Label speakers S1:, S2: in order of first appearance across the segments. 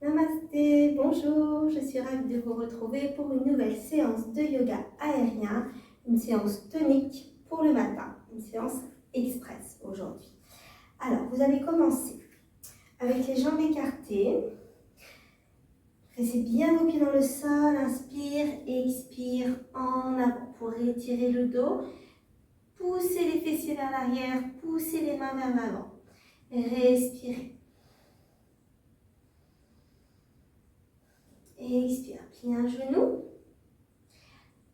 S1: Namasté, bonjour, je suis ravie de vous retrouver pour une nouvelle séance de yoga aérien, une séance tonique pour le matin, une séance express aujourd'hui. Alors, vous allez commencer avec les jambes écartées, pressez bien vos pieds dans le sol, inspire et expire en avant pour étirer le dos, poussez les fessiers vers l'arrière, poussez les mains vers l'avant, respirez. Et expire, plie un genou,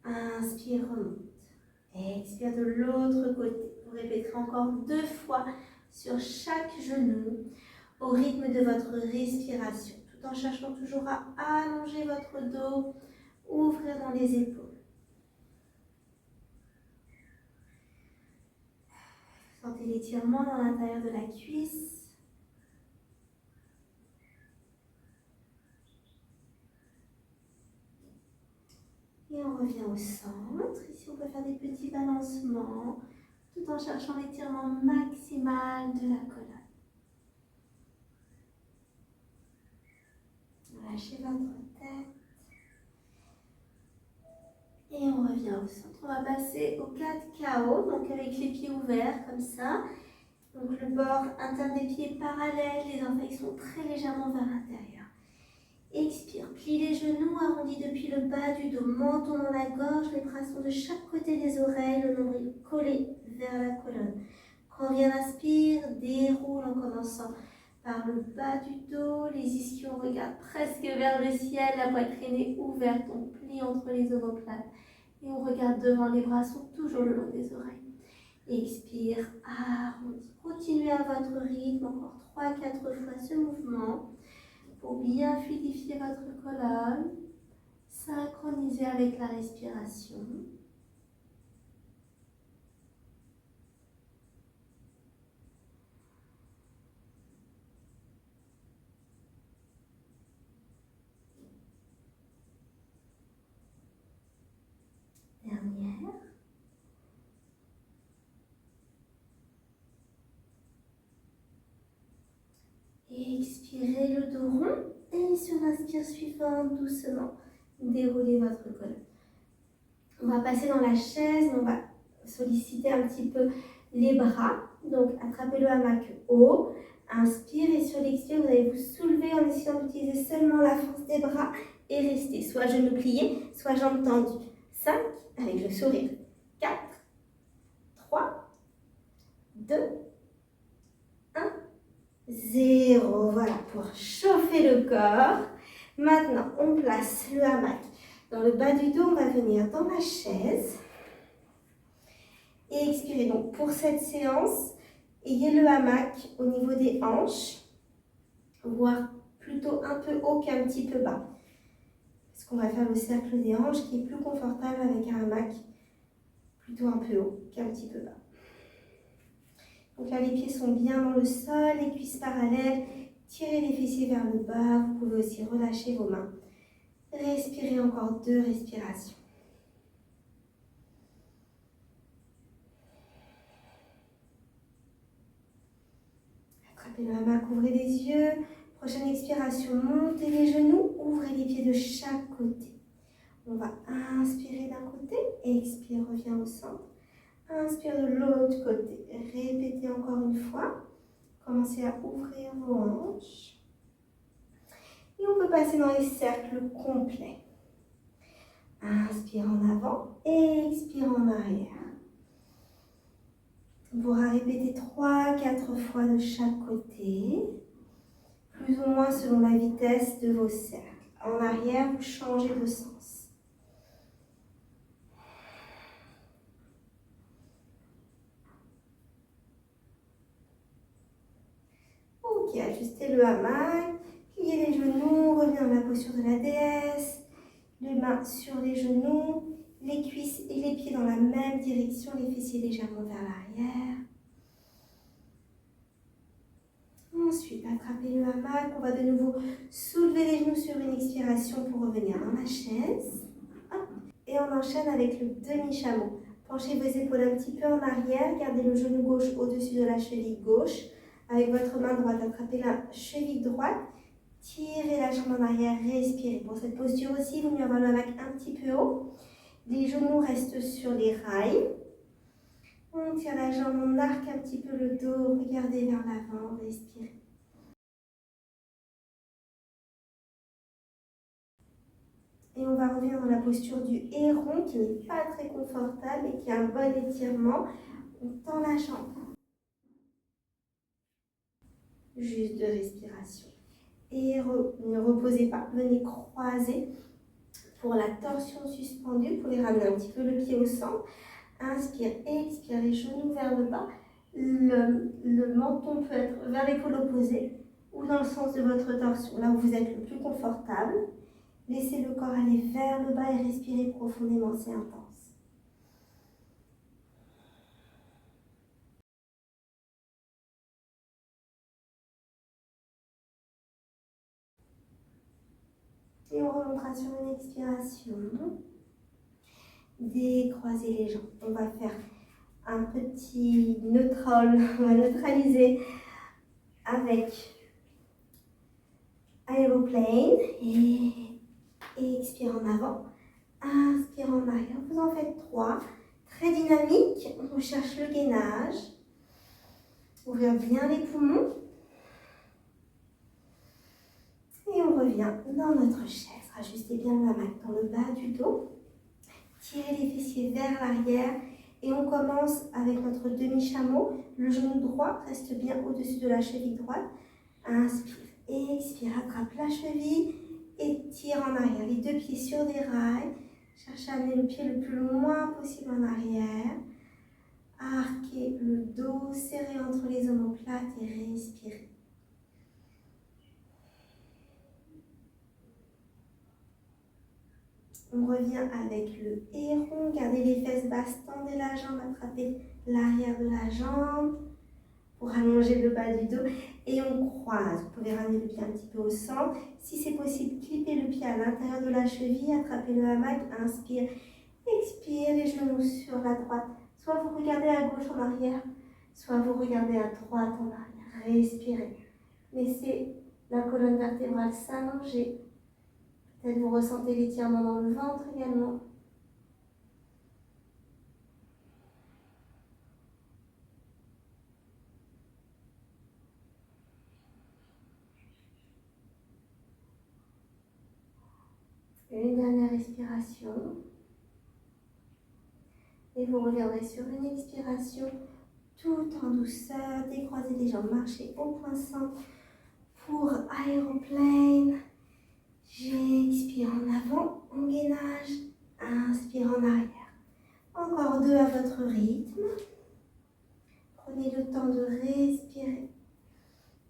S1: inspire, remonte. Expire de l'autre côté. Vous répéterez encore 2 fois sur chaque genou au rythme de votre respiration, tout en cherchant toujours à allonger votre dos, ouvrir dans les épaules. Sentez l'étirement dans l'intérieur de la cuisse. Et on revient au centre. Ici, on peut faire des petits balancements tout en cherchant l'étirement maximal de la colonne. Lâchez votre tête. Et on revient au centre. On va passer au 4 KO, donc avec les pieds ouverts comme ça. Donc le bord interne des pieds parallèle, les orteils sont très légèrement vers l'intérieur. Expire, plie les genoux, arrondis depuis le bas du dos, menton dans la gorge, les bras sont de chaque côté des oreilles, le nombril collé vers la colonne. Quand on vient inspire, déroule en commençant par le bas du dos, les ischions regardent presque vers le ciel, la poitrine est ouverte, on plie entre les omoplates et on regarde devant, les bras sont toujours le long des oreilles. Expire, arrondis, continuez à votre rythme, encore 3-4 fois ce mouvement. Pour bien fluidifier votre colonne, synchroniser avec la respiration. Dernière. Et expirez le dos rond. Et sur l'inspire suivante, doucement, déroulez votre colonne. On va passer dans la chaise, on va solliciter un petit peu les bras. Donc, attrapez le hamac haut. Inspire et sur l'expire, vous allez vous soulever en essayant d'utiliser seulement la force des bras et rester soit genoux pliés, soit jambes tendues. 5, avec le sourire. 4, 3, 2, 1, 0. Voilà, pour chauffer le corps. Maintenant, on place le hamac dans le bas du dos. On va venir dans la chaise. Et expirez. Donc, pour cette séance, ayez le hamac au niveau des hanches, voire plutôt un peu haut qu'un petit peu bas. Parce qu'on va faire le cercle des hanches qui est plus confortable avec un hamac plutôt un peu haut qu'un petit peu bas. Donc là, les pieds sont bien dans le sol, les cuisses parallèles. Tirez les fessiers vers le bas. Vous pouvez aussi relâcher vos mains. Respirez encore 2 respirations. Attrapez le hamac, ouvrez les yeux. Prochaine expiration, montez les genoux, ouvrez les pieds de chaque côté. On va inspirer d'un côté, expire, reviens au centre. Inspire de l'autre côté. Répétez encore une fois. Commencez à ouvrir vos hanches. Et on peut passer dans les cercles complets. Inspire en avant, expire en arrière. On pourra répéter 3-4 fois de chaque côté, plus ou moins selon la vitesse de vos cercles. En arrière, vous changez de sens. Ok, ajustez le hamac, pliez les genoux, revenez dans la posture de la déesse. Les mains sur les genoux, les cuisses et les pieds dans la même direction, les fessiers légèrement vers l'arrière. Ensuite, attrapez le hamac. On va de nouveau soulever les genoux sur une expiration pour revenir dans la chaise. Hop. Et on enchaîne avec le demi-chameau. Penchez vos épaules un petit peu en arrière. Gardez le genou gauche au-dessus de la cheville gauche. Avec votre main droite, attrapez la cheville droite. Tirez la jambe en arrière, respirez. Pour cette posture aussi, il vaut mieux avoir le hamac un petit peu haut. Les genoux restent sur les rails. On tire la jambe, on arque un petit peu le dos, regardez vers l'avant, respirez. Et on va revenir dans la posture du héron qui n'est pas très confortable et qui a un bon étirement. On tend la jambe. Juste de respiration. Et ne reposez pas, venez croiser pour la torsion suspendue, pour les ramener un petit peu le pied au centre. Inspire, expire, les genoux vers le bas. Le menton peut être vers l'épaule opposée ou dans le sens de votre torsion, là où vous êtes le plus confortable. Laissez le corps aller vers le bas et respirez profondément, c'est intense. Et on remontera sur une expiration. Décroisez les jambes. On va faire un petit neutral, on va neutraliser avec aéroplane et expire en avant, inspire en arrière. Vous en faites 3, très dynamique. On cherche le gainage, ouvrir bien les poumons et on revient dans notre chaise. Rajustez bien le hamac dans le bas du dos, tirez les fessiers vers l'arrière. Et on commence avec notre demi-chameau. Le genou droit reste bien au-dessus de la cheville droite. Inspire, expire, attrape la cheville et tire en arrière. Les 2 pieds sur des rails. Cherchez à amener le pied le plus loin possible en arrière. Arquez le dos, serrez entre les omoplates et respirez. On revient avec le héron. Gardez les fesses basses, tendez la jambe, attrapez l'arrière de la jambe pour allonger le bas du dos. Et on croise. Vous pouvez ramener le pied un petit peu au centre. Si c'est possible, clipez le pied à l'intérieur de la cheville, attrapez le hamac, inspire, expire, les genoux sur la droite. Soit vous regardez à gauche en arrière, soit vous regardez à droite en arrière. Respirez. Laissez la colonne vertébrale s'allonger. Peut-être vous ressentez l'étirement dans le ventre également. Une dernière respiration. Et vous reviendrez sur une expiration tout en douceur. Décroisez les jambes, marchez au point centre pour aéroplane. J'expire en avant, en gainage, inspire en arrière. Encore 2 à votre rythme. Prenez le temps de respirer,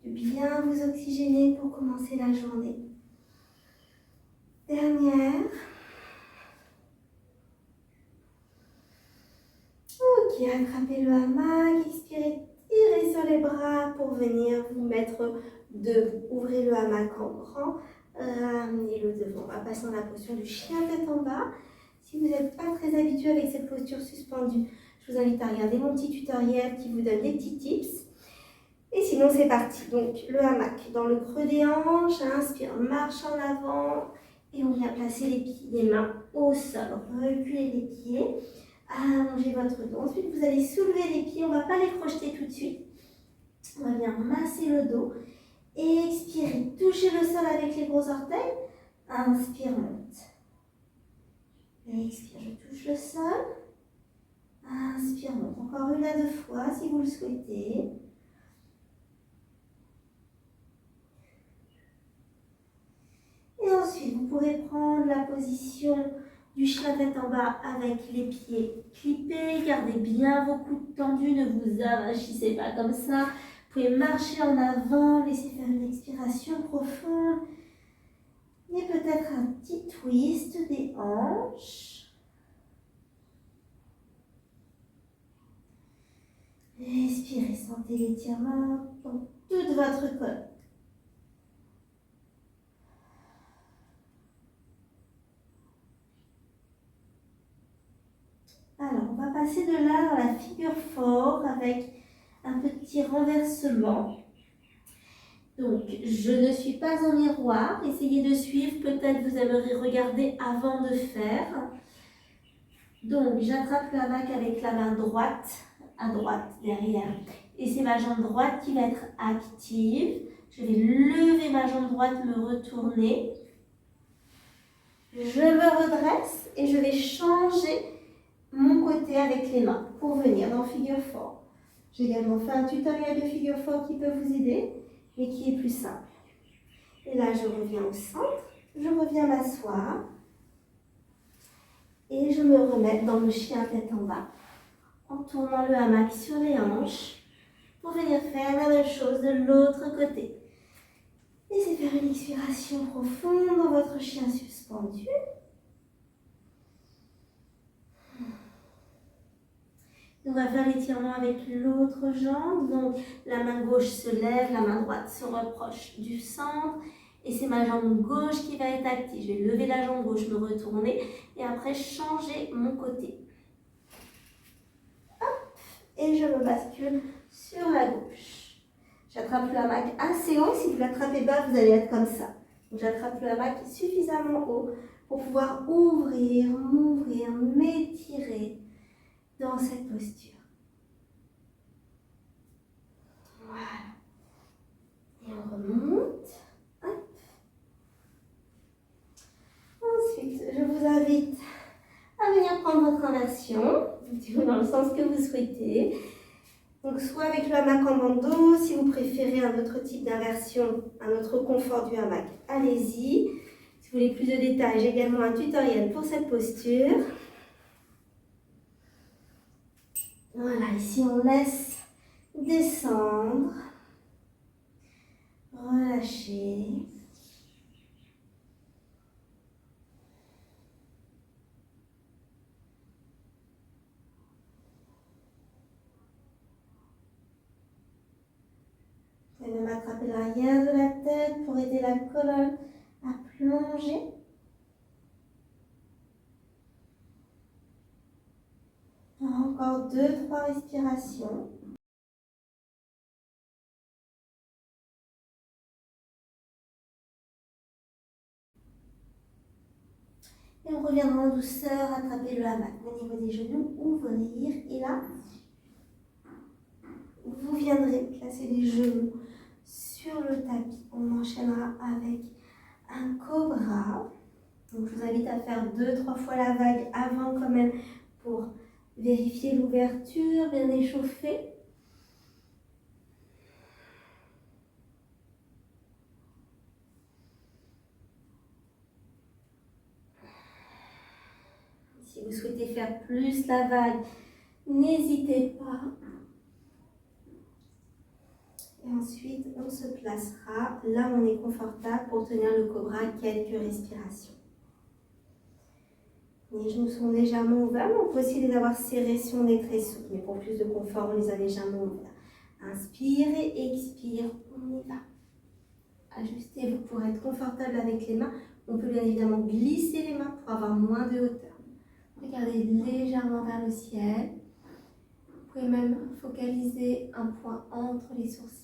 S1: de bien vous oxygéner pour commencer la journée. Dernière. Ok, attrapez le hamac, expirez, tirez sur les bras pour venir vous mettre debout. Ouvrez le hamac en grand, ramenez-le devant. On va passer dans la posture du chien tête en bas. Si vous n'êtes pas très habitué avec cette posture suspendue, je vous invite à regarder mon petit tutoriel qui vous donne des petits tips. Et sinon, c'est parti. Donc, le hamac dans le creux des hanches, inspire, marche en avant. Et on vient placer les pieds, les mains au sol. Reculez les pieds. Allongez votre dos. Ensuite, vous allez soulever les pieds. On ne va pas les projeter tout de suite. On va bien masser le dos. Expirez. Touchez le sol avec les gros orteils. Inspire, monte. Expire, je touche le sol. Inspire, monte. Encore 1 à 2 fois si vous le souhaitez. Et ensuite, vous pourrez prendre la position du chien tête en bas avec les pieds clippés. Gardez bien vos coudes tendus, ne vous avachissez pas comme ça. Vous pouvez marcher en avant, laisser faire une expiration profonde. Et peut-être un petit twist des hanches. Respirez, sentez l'étirement dans toute votre colonne. Alors, on va passer de là dans la figure 4 avec un petit renversement. Donc, je ne suis pas en miroir. Essayez de suivre. Peut-être vous aimeriez regarder avant de faire. Donc, j'attrape la bague avec la main droite, à droite, derrière. Et c'est ma jambe droite qui va être active. Je vais lever ma jambe droite, me retourner. Je me redresse et je vais changer mon côté avec les mains pour venir dans Figure 4. J'ai également fait un tutoriel de Figure 4 qui peut vous aider, mais qui est plus simple. Et là, je reviens au centre, je reviens m'asseoir et je me remets dans le chien tête en bas en tournant le hamac sur les hanches pour venir faire la même chose de l'autre côté. Laissez faire une expiration profonde dans votre chien suspendu. On va faire l'étirement avec l'autre jambe. Donc, la main gauche se lève, la main droite se rapproche du centre. Et c'est ma jambe gauche qui va être active. Je vais lever la jambe gauche, me retourner et après changer mon côté. Hop, et je me bascule sur la gauche. J'attrape le hamac assez haut. Si vous l'attrapez bas, vous allez être comme ça. Donc, j'attrape le hamac suffisamment haut pour pouvoir ouvrir, m'ouvrir, m'étirer dans cette posture. Voilà. Et on remonte. Hop. Ensuite, je vous invite à venir prendre votre inversion, dans le sens que vous souhaitez. Donc, soit avec le hamac en bandeau, si vous préférez un autre type d'inversion, un autre confort du hamac, allez-y. Si vous voulez plus de détails, j'ai également un tutoriel pour cette posture. Voilà, ici on laisse descendre, relâcher. Vous pouvez même attraper l'arrière de la tête pour aider la colonne à plonger. Encore 2-3 respirations. Et on reviendra en douceur, attraper le hamac au niveau des genoux, ouvrir. Et là, vous viendrez placer les genoux sur le tapis. On enchaînera avec un cobra. Donc, je vous invite à faire 2-3 fois la vague avant quand même pour vérifier l'ouverture, bien échauffer. Si vous souhaitez faire plus la vague, n'hésitez pas. Et ensuite, on se placera là où on est confortable pour tenir le cobra quelques respirations. Les genoux sont légèrement ouverts, mais on peut aussi les avoir serrés si on est très souple. Mais pour plus de confort, on les a légèrement ouverts. Inspire et expire, on y va. Ajustez-vous pour être confortable avec les mains. On peut bien évidemment glisser les mains pour avoir moins de hauteur. Regardez légèrement vers le ciel. Vous pouvez même focaliser un point entre les sourcils.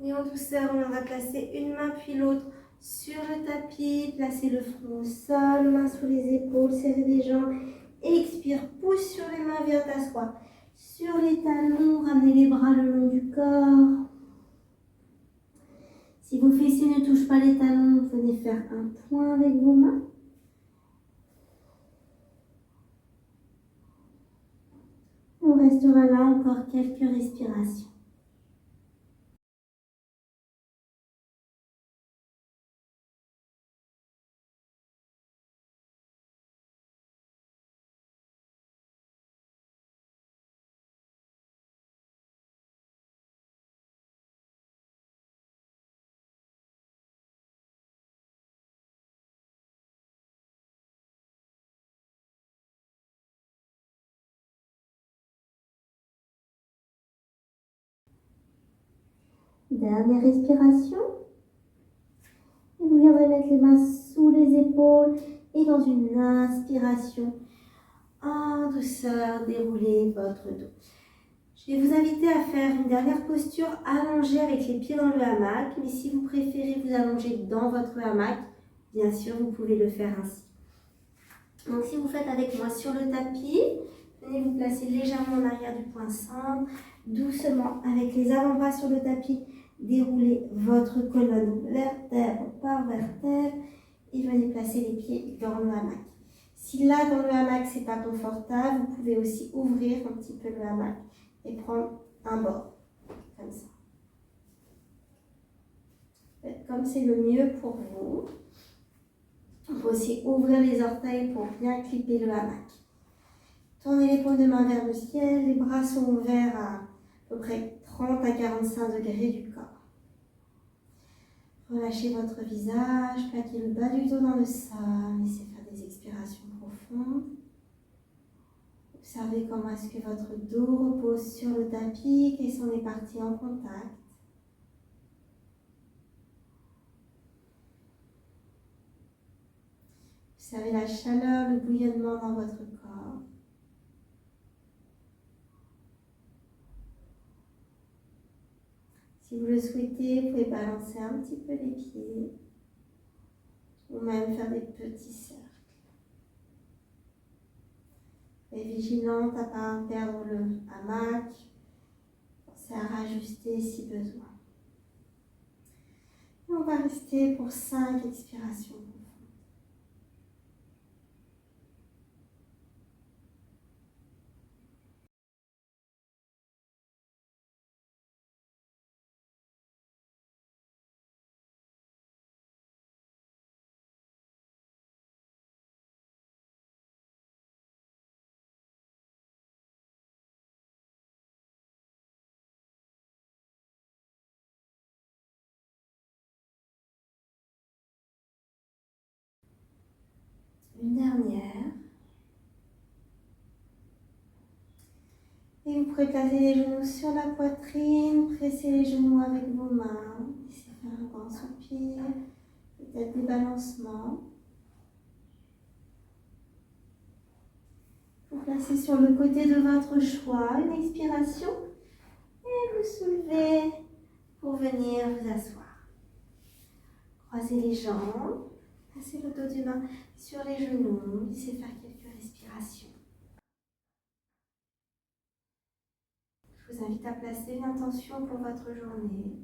S1: Et en douceur, on va placer une main puis l'autre sur le tapis. Placez le front au sol, main sous les épaules, serrez les jambes. Expire, pousse sur les mains, viens t'asseoir. Sur les talons, ramenez les bras le long du corps. Si vos fessiers ne touchent pas les talons, venez faire un point avec vos mains. On restera là encore quelques respirations. Dernière respiration. Et vous viendrez mettre les mains sous les épaules et dans une inspiration, en douceur, déroulez votre dos. Je vais vous inviter à faire une dernière posture allongée avec les pieds dans le hamac, mais si vous préférez vous allonger dans votre hamac, bien sûr, vous pouvez le faire ainsi. Donc si vous faites avec moi sur le tapis, venez vous placer légèrement en arrière du point centre, doucement avec les avant-bras sur le tapis, déroulez votre colonne vertèbre par vertèbre et venez placer les pieds dans le hamac. Si là dans le hamac c'est pas confortable, vous pouvez aussi ouvrir un petit peu le hamac et prendre un bord, comme ça. Faites comme c'est le mieux pour vous. Il faut aussi ouvrir les orteils pour bien clipper le hamac. Tournez les paumes de main vers le ciel, les bras sont ouverts à peu près 30 à 45 degrés du corps. Relâchez votre visage, plaquez le bas du dos dans le sol, laissez faire des expirations profondes. Observez comment est-ce que votre dos repose sur le tapis, quelles sont les parties en contact. Observez la chaleur, le bouillonnement dans votre corps. Si vous le souhaitez, vous pouvez balancer un petit peu les pieds ou même faire des petits cercles. Soyez vigilante à ne pas perdre le hamac. Pensez à rajuster si besoin. Et on va rester pour 5 expirations. Une dernière. Et vous pouvez placer les genoux sur la poitrine, presser les genoux avec vos mains, laissez faire un grand soupir, peut-être des balancements. Vous placez sur le côté de votre choix une expiration et vous soulevez pour venir vous asseoir. Croisez les jambes, placez le dos du main sur les genoux, laissez faire quelques respirations. Je vous invite à placer une intention pour votre journée.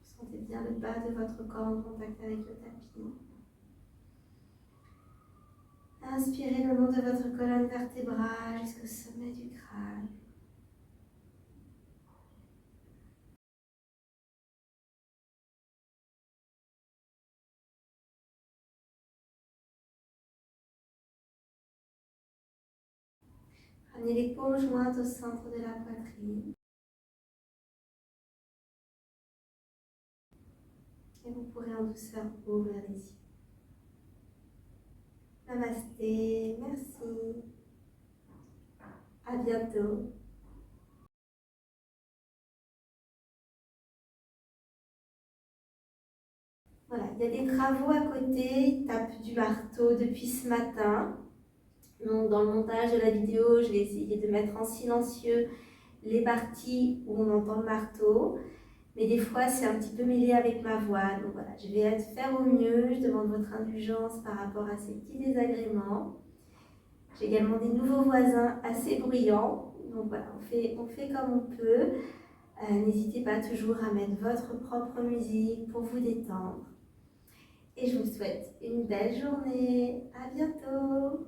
S1: Sentez bien le bas de votre corps en contact avec le tapis. Inspirez le long de votre colonne vertébrale jusqu'au sommet du crâne. Ramenez les paumes jointes au centre de la poitrine. Et vous pourrez en douceur ouvrir les yeux. Namasté, merci. À bientôt. Voilà, il y a des travaux à côté, ils tapent du marteau depuis ce matin. Donc dans le montage de la vidéo, je vais essayer de mettre en silencieux les parties où on entend le marteau. Mais des fois, c'est un petit peu mêlé avec ma voix. Donc voilà, je vais faire au mieux. Je demande votre indulgence par rapport à ces petits désagréments. J'ai également des nouveaux voisins assez bruyants. Donc voilà, on fait comme on peut. N'hésitez pas toujours à mettre votre propre musique pour vous détendre. Et je vous souhaite une belle journée. À bientôt.